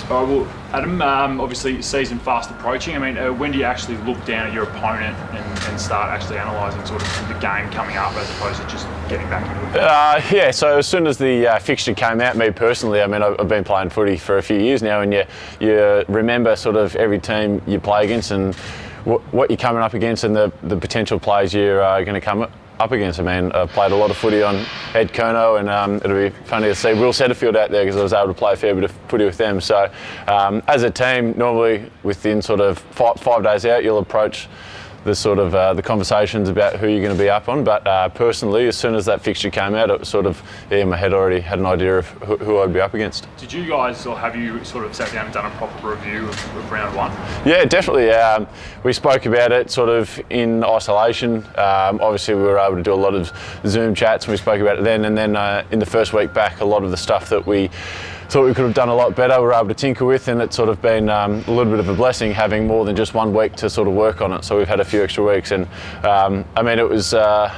All right, well, Adam, obviously season fast approaching. I mean, when do you actually look down at your opponent and start actually analysing sort of the game coming up as opposed to just getting back into it? Yeah, so as soon as the fixture came out, me personally, I mean, I've been playing footy for a few years now, and you remember sort of every team you play against and what you're coming up against and the potential players you're going to come up against. I mean, I've played a lot of footy on Ed Kerno, and it'll be funny to see Will Setterfield out there because I was able to play a fair bit of footy with them. So as a team, normally within sort of 5 days out, you'll approach the sort of the conversations about who you're going to be up on. But personally, as soon as that fixture came out, it was sort of, in my head already had an idea of who I'd be up against. Did you guys, or have you sort of sat down and done a proper review of round one? Yeah, definitely. We spoke about it sort of in isolation. Obviously, we were able to do a lot of Zoom chats, and we spoke about it then. And then in the first week back, a lot of the stuff that we thought we could have done a lot better, we were able to tinker with, and it's sort of been a little bit of a blessing having more than just 1 week to sort of work on it. So we've had a few extra weeks, and I mean, it was a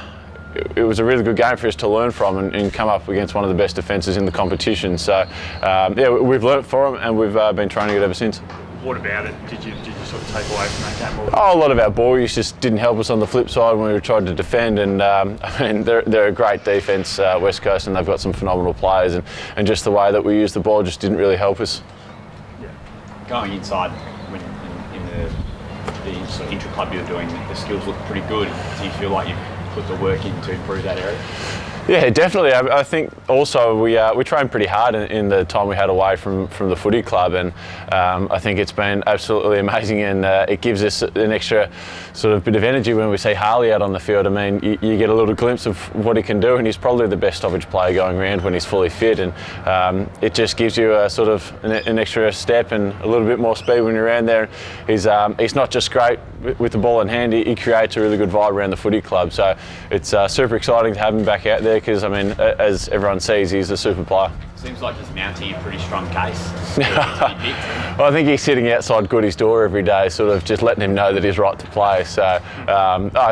really good game for us to learn from and come up against one of the best defences in the competition. So yeah, we've learnt from them, and we've been training it ever since. What about it did you sort of take away from that game? Oh, a lot of our ball use just didn't help us on the flip side when we were trying to defend, and I mean, they're a great defence, West Coast, and they've got some phenomenal players, and just the way that we used the ball just didn't really help us. Yeah. Going inside when in the sort of intra-club you're doing, the skills look pretty good. Do you feel like you've put the work in to improve that area? Yeah, definitely. I think also we trained pretty hard in the time we had away from the footy club, and I think it's been absolutely amazing, and it gives us an extra sort of bit of energy when we see Harley out on the field. I mean, you get a little glimpse of what he can do, and he's probably the best stoppage player going around when he's fully fit, and it just gives you a sort of an extra step and a little bit more speed when you're around there. He's not just great with the ball in hand, he creates a really good vibe around the footy club. So it's super exciting to have him back out there because, I mean, as everyone sees, he's a super player. Seems like he's mounting a pretty strong case. Well, I think he's sitting outside Goody's door every day, sort of just letting him know that he's right to play. So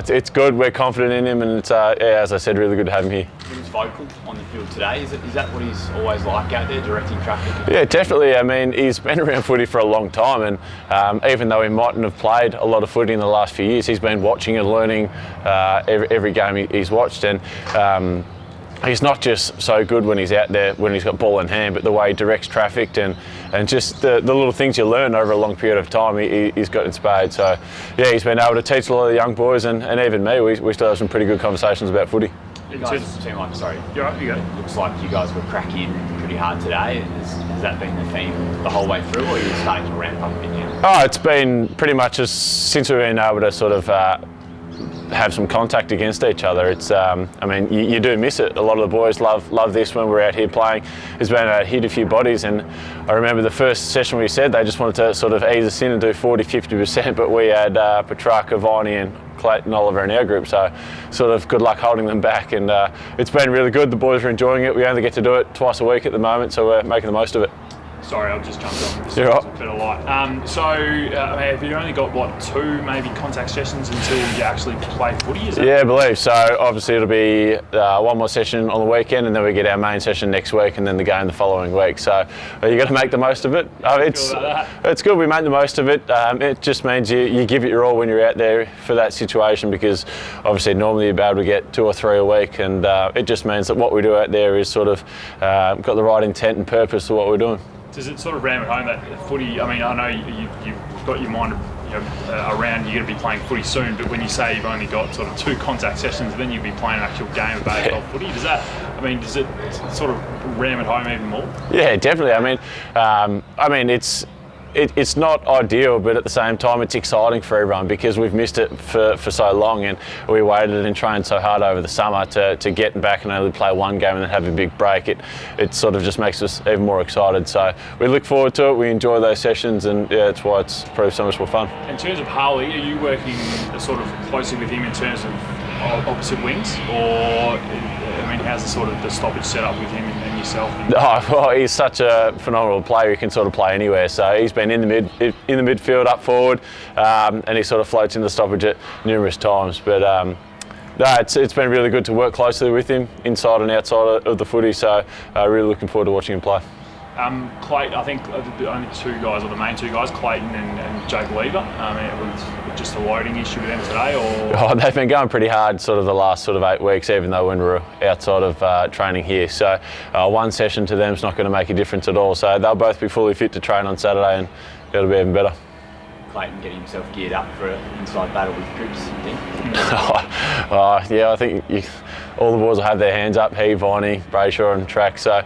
it's good. We're confident in him, and it's, yeah, as I said, really good to have him here. He was vocal on the field today. Is that what he's always like out there, directing traffic? Yeah, definitely. I mean, he's been around footy for a long time, and even though he mightn't have played a lot of footy in the last few years, he's been watching and learning every game he's watched, and he's not just so good when he's out there, when he's got ball in hand, but the way he directs traffic and just the little things you learn over a long period of time, he's got in spades. So, yeah, he's been able to teach a lot of the young boys, and even me, we still have some pretty good conversations about footy. You guys seem like, sorry, you're right, you go. Looks like you guys were cracking pretty hard today. Has that been the theme the whole way through, or are you starting to ramp up a bit now? Oh, it's been pretty much since we've been able to sort of have some contact against each other. It's, I mean, you do miss it. A lot of the boys love this when we're out here playing. It's been hit a few bodies, and I remember the first session we said they just wanted to sort of ease us in and do 40-50%, but we had Petrarca, Viney and Clayton Oliver in our group, so sort of good luck holding them back, and it's been really good. The boys are enjoying it. We only get to do it twice a week at the moment, so we're making the most of it. Sorry, I've just jumped on. You're right. A bit of light. So, have you only got, what, 2 maybe contact sessions until you actually play footy? Is that? Yeah, I believe so. Obviously, it'll be 1 more session on the weekend, and then we get our main session next week, and then the game the following week. So, you got to make the most of it. It's good. We make the most of it. It just means you give it your all when you're out there for that situation, because obviously normally you'd be able to get 2 or 3 a week, and it just means that what we do out there is sort of got the right intent and purpose to what we're doing. Does it sort of ram at home that footy? I mean, I know you've got your mind around you're going to be playing footy soon, but when you say you've only got sort of 2 contact sessions, then you'll be playing an actual game of AFL footy. Does it sort of ram at home even more? Yeah, definitely. I mean, it's not ideal, but at the same time it's exciting for everyone because we've missed it for so long, and we waited and trained so hard over the summer to get back and only play 1 game and then have a big break. It sort of just makes us even more excited. So we look forward to it, we enjoy those sessions, and yeah, that's why it's proved so much more fun. In terms of Harley, are you working sort of closely with him in terms of opposite wings, or I mean, how's the stoppage set up with him and yourself? Oh, well, he's such a phenomenal player. He can sort of play anywhere. So he's been in the midfield, up forward, and he sort of floats in the stoppage at numerous times. But no, it's been really good to work closely with him inside and outside of the footy. So really looking forward to watching him play. Clayton, I think the only two guys, or the main two guys, Clayton and Jake Lever. It was just a loading issue with them today, or? Oh, they've been going pretty hard sort of the last sort of 8 weeks, even though when we're outside of training here. So one session to them is not going to make a difference at all. So they'll both be fully fit to train on Saturday, and it'll be even better. Clayton getting himself geared up for an inside battle with Cripps, you think? Yeah, I think all the boys will have their hands up. He, Viney, Brayshaw and Track. So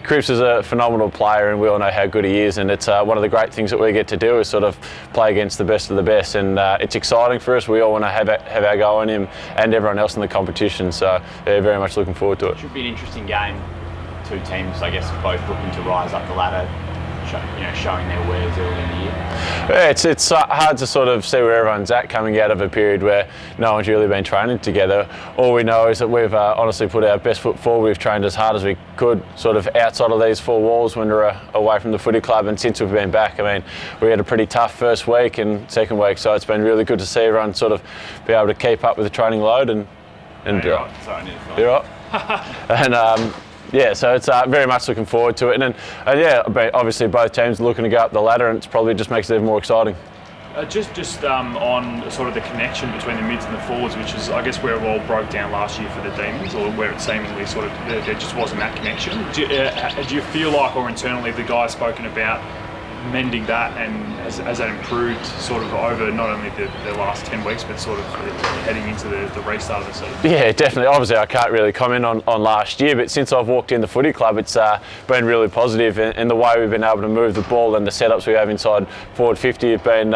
Cripps is a phenomenal player, and we all know how good he is, and it's one of the great things that we get to do is sort of play against the best of the best, and it's exciting for us. We all want to have our go on him and everyone else in the competition, so yeah, very much looking forward to it. Should be an interesting game. Two teams, I guess, both looking to rise up the ladder, showing their wares early in the year. Yeah, it's hard to sort of see where everyone's at coming out of a period where no one's really been training together. All we know is that we've honestly put our best foot forward. We've trained as hard as we could sort of outside of these four walls when we're away from the footy club, and since we've been back, I mean, we had a pretty tough first week and second week, so it's been really good to see everyone sort of be able to keep up with the training load and you're right. Sorry, I need to find you're right. And yeah, so it's very much looking forward to it, and yeah, obviously both teams are looking to go up the ladder, and it probably just makes it even more exciting. Just on sort of the connection between the mids and the forwards, which is, I guess, where it all broke down last year for the Demons, or where it seemingly sort of there just wasn't that connection. Do you feel like, or internally, the guys spoken about mending that, and has that improved sort of over not only the last 10 weeks, but sort of heading into the restart of the season? Yeah, definitely. Obviously, I can't really comment on last year, but since I've walked in the footy club, it's been really positive, and the way we've been able to move the ball and the setups we have inside forward 50 have been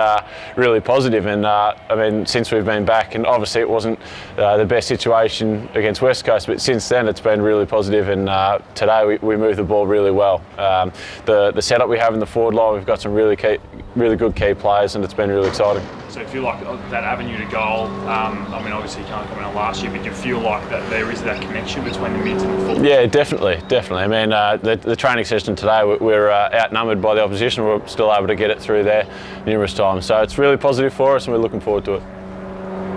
really positive. And I mean, since we've been back, and obviously it wasn't the best situation against West Coast, but since then it's been really positive, and today we moved the ball really well. The setup we have in the forward line, we've got some really good key players, and it's been really exciting. So you feel like that avenue to goal, I mean, obviously you can't comment on last year, but you feel like that there is that connection between the mids and the forwards? Yeah, definitely. I mean, the training session today, we're outnumbered by the opposition. We're still able to get it through there numerous times. So it's really positive for us, and we're looking forward to it.